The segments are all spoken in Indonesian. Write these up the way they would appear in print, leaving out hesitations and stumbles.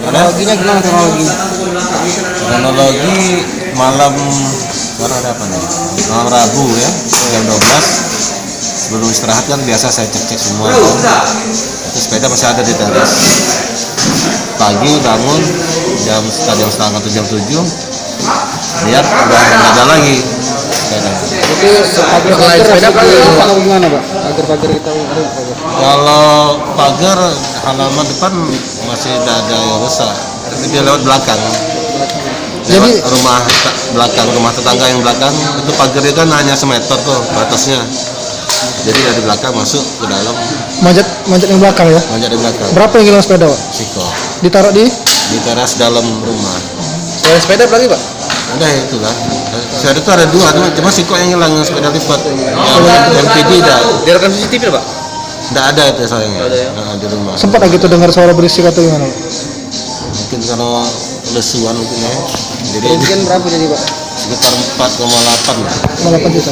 Kronologinya gimana kronologi? Kronologi malam sekarang ada apa nih? Malam Rabu ya, jam 12 sebelum istirahat kan biasa saya cek semua kan. Itu sepeda masih ada di teras. Pagi bangun jam 6:30 lihat udah nggak ada lagi sepeda. Itu pagar sepeda atau gimana Pak? Pagar kita ada pagar. Kalau pagar halaman depan masih ada yang rusak, tapi dia lewat belakang. Lewat rumah belakang, rumah tetangga yang belakang itu pagarnya kan hanya semeter tuh batasnya. Jadi dari belakang masuk ke dalam. Manjat yang belakang ya? Manjat di belakang. Berapa yang hilang sepeda Pak? Siko. Ditaruh di teras dalam rumah. selain sepeda berarti Pak? Udah itulah. Saya itu ada dua, cuma Siko yang hilang, sepeda lipat. Yang MPD dah. Direkam CCTV Pak? Nggak ada itu sayangnya. Di rumah. Sempat lagi tuh dengar suara berisik atau gimana Pak? Mungkin karena lesuan mungkin ya. Jadi Mungkin berapa jadi Pak? sekitar 4,8 lah. 8 juta.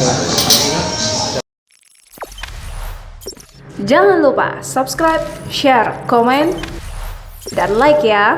Jangan lupa subscribe, share, komen, dan like ya.